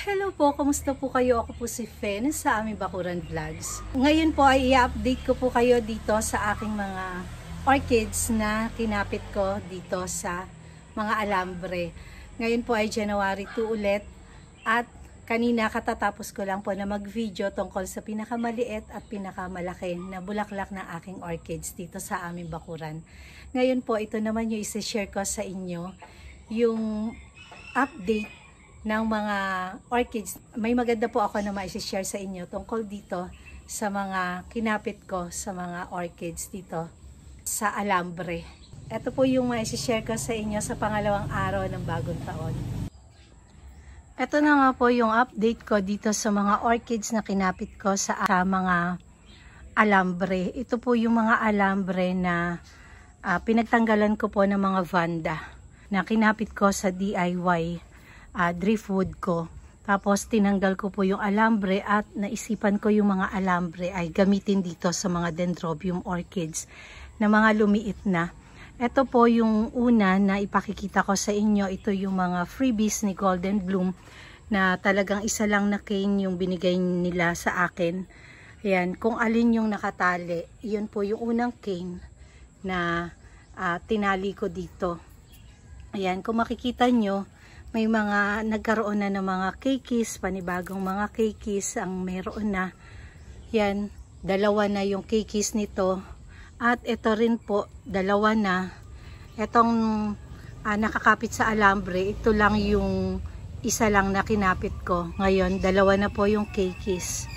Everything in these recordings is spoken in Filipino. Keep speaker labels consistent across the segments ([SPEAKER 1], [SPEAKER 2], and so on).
[SPEAKER 1] Hello po, kamusta po kayo? Ako po si Fen sa aming Bakuran Vlogs. Ngayon po ay i-update ko po kayo dito sa aking mga orchids na kinapit ko dito sa mga alambre. Ngayon po ay January 2 ulit at kanina katatapos ko lang po na mag-video tungkol sa pinakamaliit at pinakamalaki na bulaklak ng aking orchids dito sa aming bakuran. Ngayon po, ito naman yung isi-share ko sa inyo, yung update ng mga orchids. May maganda po ako na ma-share sa inyo tungkol dito sa mga kinapit ko sa mga orchids dito sa alambre. Ito po yung ma-share ko sa inyo sa pangalawang araw ng bagong taon. Ito na nga po yung update ko dito sa mga orchids na kinapit ko sa mga alambre. Ito po yung mga alambre na pinagtanggalan ko po ng mga vanda na kinapit ko sa DIY driftwood ko. Tapos tinanggal ko po yung alambre at naisipan ko yung mga alambre ay gamitin dito sa mga dendrobium orchids na mga lumiit na. Ito po yung una na ipakikita ko sa inyo. Ito yung mga freebies ni Golden Bloom na talagang isa lang na cane yung binigay nila sa akin. Ayan, kung alin yung nakatali, yun po yung unang cane na tinali ko dito. Ayan, kung makikita nyo, may mga nagkaroon na ng mga keikis, panibagong mga keikis ang meron na. Yan, dalawa na yung keikis nito. At ito rin po, dalawa na. Itong nakakapit sa alambre, ito lang yung isa lang na kinapit ko. Ngayon, dalawa na po yung keikis.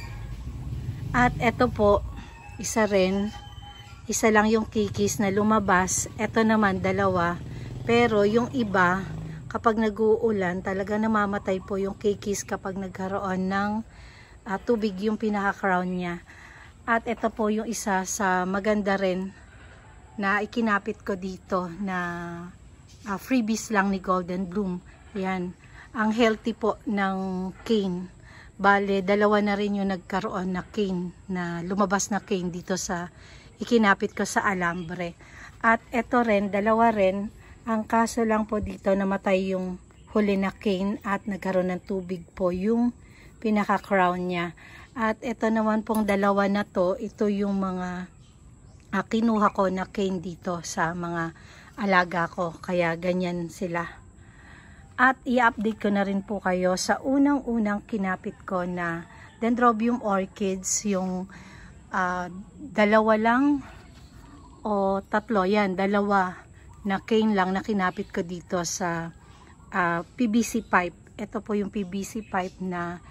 [SPEAKER 1] At ito po, isa rin, isa lang yung keikis na lumabas. Ito naman, dalawa. Pero yung iba, kapag nag-uulan, talaga namamatay po yung keikis kapag nagkaroon ng tubig yung pinaka-crown niya. At ito po yung isa sa maganda rin na ikinapit ko dito na freebies lang ni Golden Bloom. Yan. Ang healthy po ng cane. Bale, dalawa na rin yung nagkaroon na cane, na lumabas na cane dito sa ikinapit ko sa alambre. At ito rin, dalawa rin. Ang kaso lang po dito, namatay yung huli na cane at nagkaroon ng tubig po yung pinaka-crown niya. At ito naman pong dalawa na to, ito yung mga kinuha ko na cane dito sa mga alaga ko. Kaya ganyan sila. At i-update ko na rin po kayo sa unang-unang kinapit ko na dendrobium orchids, yung dalawa lang o tatlo, yan, dalawa na cane lang na kinapit ko dito sa PVC pipe. Ito po yung PVC pipe na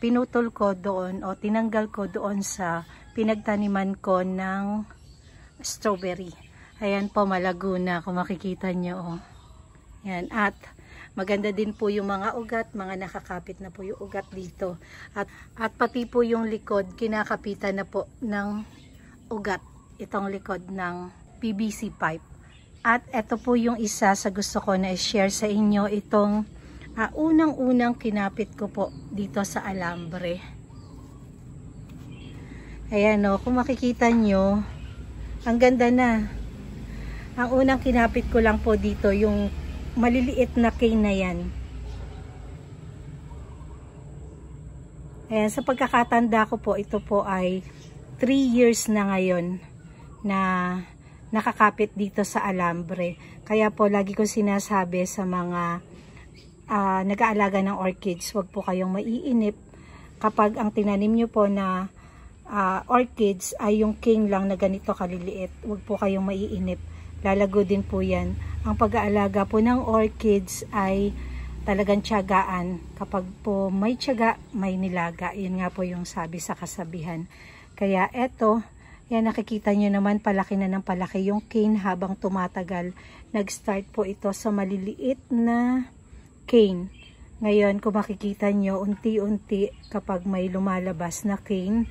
[SPEAKER 1] pinutol ko doon o tinanggal ko doon sa pinagtaniman ko ng strawberry. Ayan po, malago na kung makikita nyo. Oh. Yan. At maganda din po yung mga ugat, mga nakakapit na po yung ugat dito. At pati po yung likod, kinakapitan na po ng ugat. Itong likod ng PVC pipe. At ito po yung isa sa gusto ko na i-share sa inyo, itong unang-unang kinapit ko po dito sa alambre. Ayan o, kung makikita nyo, ang ganda na. Ang unang kinapit ko lang po dito, yung maliliit na cane na yan. Ayan, sa pagkakatanda ko po, ito po ay 3 years na ngayon na nakakapit dito sa alambre. Kaya po lagi ko sinasabi sa mga nag-aalaga ng orchids, wag po kayong maiinip kapag ang tinanim nyo po na orchids ay yung cane lang na ganito kaliliit. Wag po kayong maiinip, lalago din po yan. Ang pag-aalaga po ng orchids ay talagang tiyagaan. Kapag po may tiyaga, may nilaga. Yun nga po yung sabi sa kasabihan. Kaya eto, yan, nakikita nyo naman, palaki na ng palaki yung cane habang tumatagal. Nag-start po ito sa maliliit na cane. Ngayon, kung makikita nyo, unti-unti kapag may lumalabas na cane,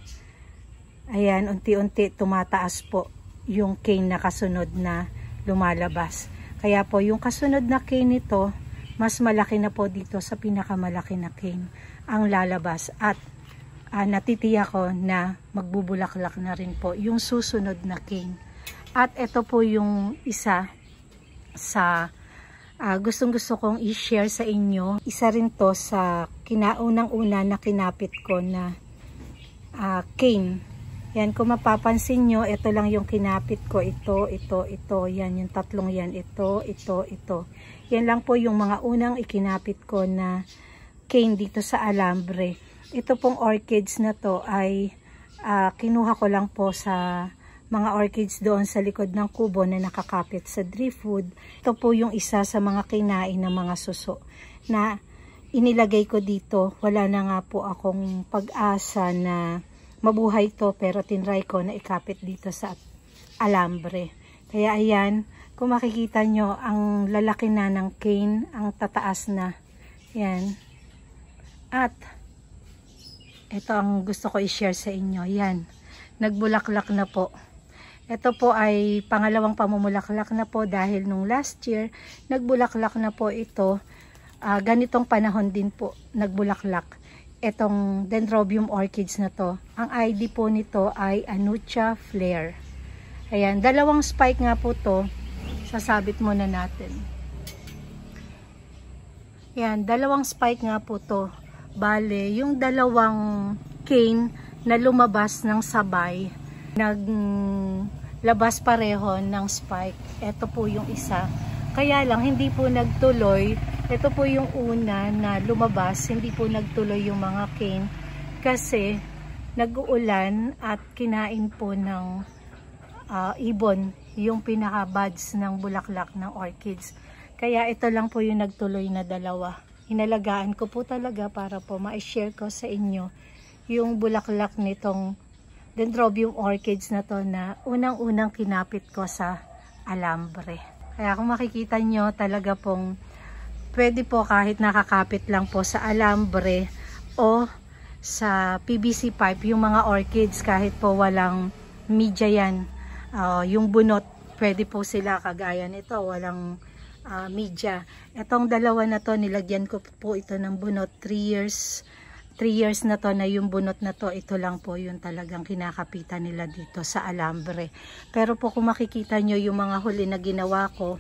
[SPEAKER 1] ayan, unti-unti tumataas po yung cane na kasunod na lumalabas. Kaya po, yung kasunod na cane nito, mas malaki na po dito sa pinakamalaki na cane ang lalabas. At natitiyak ko na magbubulaklak na rin po yung susunod na cane. At ito po yung isa sa gustong-gusto kong i-share sa inyo. Isa rin to sa kinaunang-una na kinapit ko na cane. Yan, kung mapapansin nyo, ito lang yung kinapit ko. Ito. Yan, yung tatlong yan. Ito. Yan lang po yung mga unang ikinapit ko na cane dito sa alambre. Ito pong orchids na to ay kinuha ko lang po sa mga orchids doon sa likod ng kubo na nakakapit sa driftwood. Ito po yung isa sa mga kinain ng mga suso na inilagay ko dito. Wala na nga po akong pag-asa na mabuhay to, pero tinry ko na ikapit dito sa alambre. Kaya ayan, kung makikita nyo, ang lalaki na ng cane, ang tataas na. Yan. At ito ang gusto ko i-share sa inyo. Yan. Nagbulaklak na po. Ito po ay pangalawang pamumulaklak na po dahil nung last year, nagbulaklak na po ito. Ganitong panahon din po nagbulaklak. Itong Dendrobium orchids na to. Ang ID po nito ay Anucha Flare. Ayan, dalawang spike nga po to. Sasabit muna natin. Ayan, dalawang spike nga po to. Bale, yung dalawang cane na lumabas ng sabay, naglabas pareho ng spike. Ito po yung isa. Kaya lang, hindi po nagtuloy. Ito po yung una na lumabas. Hindi po nagtuloy yung mga cane. Kasi, nag-uulan at kinain po ng ibon yung pinaka-buds ng bulaklak ng orchids. Kaya ito lang po yung nagtuloy na dalawa. Hinalagaan ko po talaga para po ma-share ko sa inyo yung bulaklak nitong Dendrobium orchids na to na unang-unang kinapit ko sa alambre. Kaya kung makikita nyo, talaga pong pwede po kahit nakakapit lang po sa alambre o sa PVC pipe yung mga orchids, kahit po walang media yan. Yung bunot, pwede po sila kagaya nito, walang media. Itong dalawa na to, nilagyan ko po ito ng bunot. 3 years na to na yung bunot na to, ito lang po yung talagang kinakapitan nila dito sa alambre. Pero po kung makikita nyo yung mga huli na ginawa ko,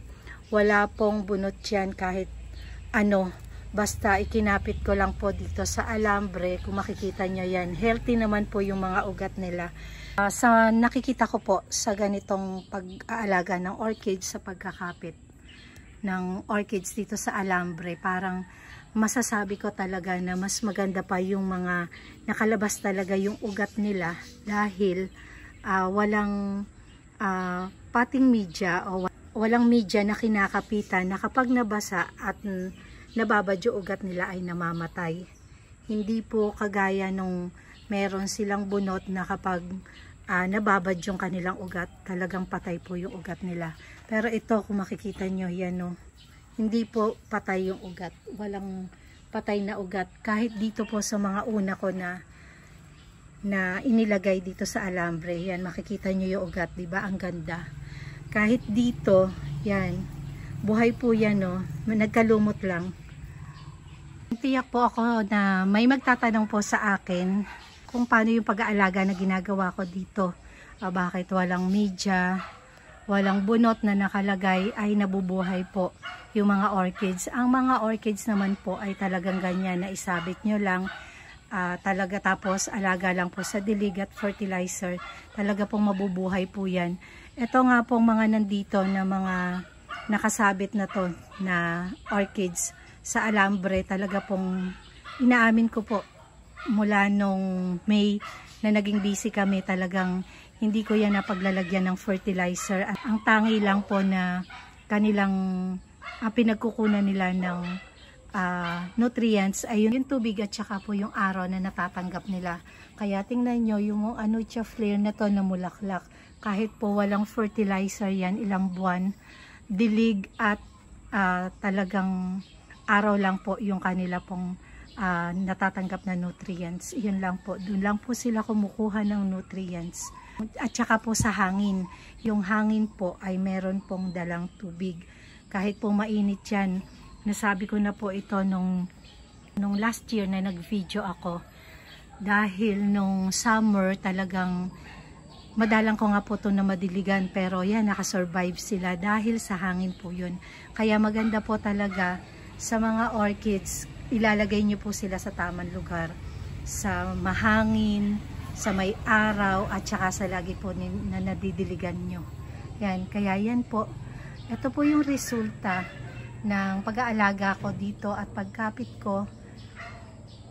[SPEAKER 1] wala pong bunot yan kahit ano. Basta ikinapit ko lang po dito sa alambre. Kung makikita nyo yan, healthy naman po yung mga ugat nila. Sa nakikita ko po sa ganitong pag-aalaga ng orchids, sa pagkakapit ng orchids dito sa alambre, parang masasabi ko talaga na mas maganda pa yung mga nakalabas talaga yung ugat nila dahil walang potting media o walang media na kinakapitan na kapag nabasa at nababadyo ugat nila ay namamatay. Hindi po kagaya nung meron silang bunot na kapag nababad yung kanilang ugat, talagang patay po yung ugat nila. Pero ito, kung makikita nyo, yan o. Hindi po patay yung ugat. Walang patay na ugat. Kahit dito po sa mga una ko na inilagay dito sa alambre, yan, makikita nyo yung ugat, diba? Ang ganda. Kahit dito, yan, buhay po yan o. Nagkalumot lang. Tiyak po ako na may magtatanong po sa akin kung paano yung pag-aalaga na ginagawa ko dito. Bakit walang media, walang bunot na nakalagay, ay nabubuhay po yung mga orchids. Ang mga orchids naman po ay talagang ganyan na isabit nyo lang. Talaga, tapos alaga lang po sa dilig at fertilizer. Talaga pong mabubuhay po yan. Ito nga pong mga nandito na mga nakasabit na to na orchids sa alambre, talaga pong inaamin ko po mula nung May na naging busy kami, talagang hindi ko yan napaglalagyan ng fertilizer. At ang tangi lang po na kanilang pinagkukunan nila ng nutrients ay yung tubig at saka po yung araw na natatanggap nila. Kaya tingnan nyo yung Anucha Flare na to na mulaklak. Kahit po walang fertilizer yan, ilang buwan, dilig at talagang araw lang po yung kanila pong natatanggap na nutrients. Yun lang po. Doon lang po sila kumukuha ng nutrients. At saka po sa hangin. Yung hangin po ay meron pong dalang tubig. Kahit po mainit yan. Nasabi ko na po ito nung last year na nag-video ako. Dahil nung summer talagang Madalang ko nga po ito na madiligan, pero yan, nakasurvive sila dahil sa hangin po yun. Kaya maganda po talaga sa mga orchids, ilalagay nyo po sila sa tamang lugar, sa mahangin, sa may araw, at saka sa lagi po na nadidiligan nyo. Yan, kaya yan po. Ito po yung resulta ng pag-aalaga ko dito at pagkapit ko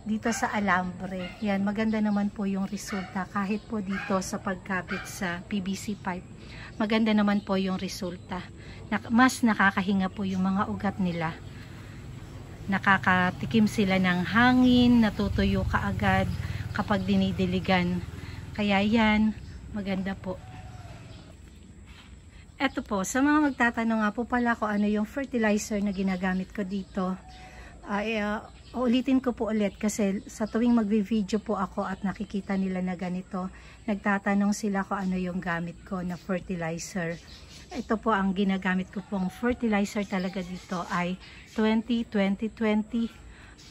[SPEAKER 1] dito sa alambre. Yan, maganda naman po yung resulta kahit po dito sa pagkapit sa PVC pipe. Maganda naman po yung resulta. Mas nakakahinga po yung mga ugat nila. Nakakatikim sila ng hangin, natutuyo kaagad kapag dinidiligan. Kaya yan, maganda po. Eto po, sa mga magtatanong nga po pala ko ano yung fertilizer na ginagamit ko dito. Ulitin ko po ulit kasi sa tuwing magvi-video po ako at nakikita nila na ganito, nagtatanong sila kung ano yung gamit ko na fertilizer. Ito po ang ginagamit ko pong fertilizer talaga dito ay 20-20-20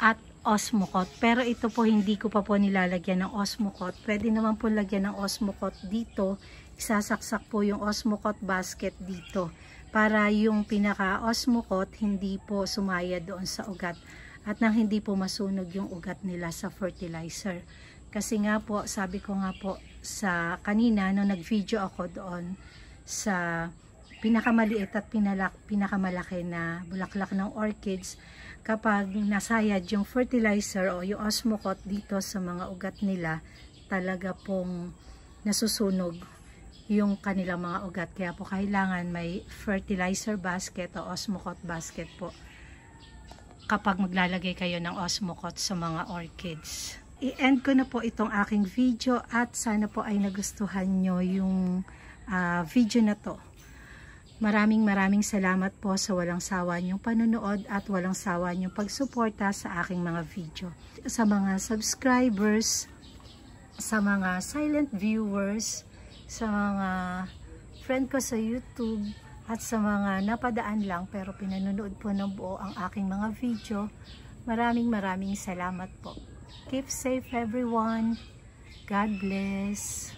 [SPEAKER 1] at Osmocote. Pero ito po hindi ko pa po nilalagyan ng Osmocote. Pwede naman po lagyan ng Osmocote dito. Isasaksak po yung Osmocote basket dito para yung pinaka Osmocote hindi po sumaya doon sa ugat at nang hindi po masunog yung ugat nila sa fertilizer. Kasi nga po, sabi ko nga po sa kanina no nag-video ako doon sa pinakamaliit at pinakamalaki na bulaklak ng orchids, kapag nasayad yung fertilizer o yung Osmocote dito sa mga ugat nila, talaga pong nasusunog yung kanilang mga ugat. Kaya po kailangan may fertilizer basket o Osmocote basket po kapag maglalagay kayo ng Osmocote sa mga orchids. I-end ko na po itong aking video at sana po ay nagustuhan nyo yung video na to. Maraming salamat po sa walang sawa niyong panunood at walang sawa niyong pagsuporta sa aking mga video. Sa mga subscribers, sa mga silent viewers, sa mga friend ko sa YouTube, at sa mga napadaan lang pero pinanonood po ng buo ang aking mga video, maraming salamat po. Keep safe everyone. God bless.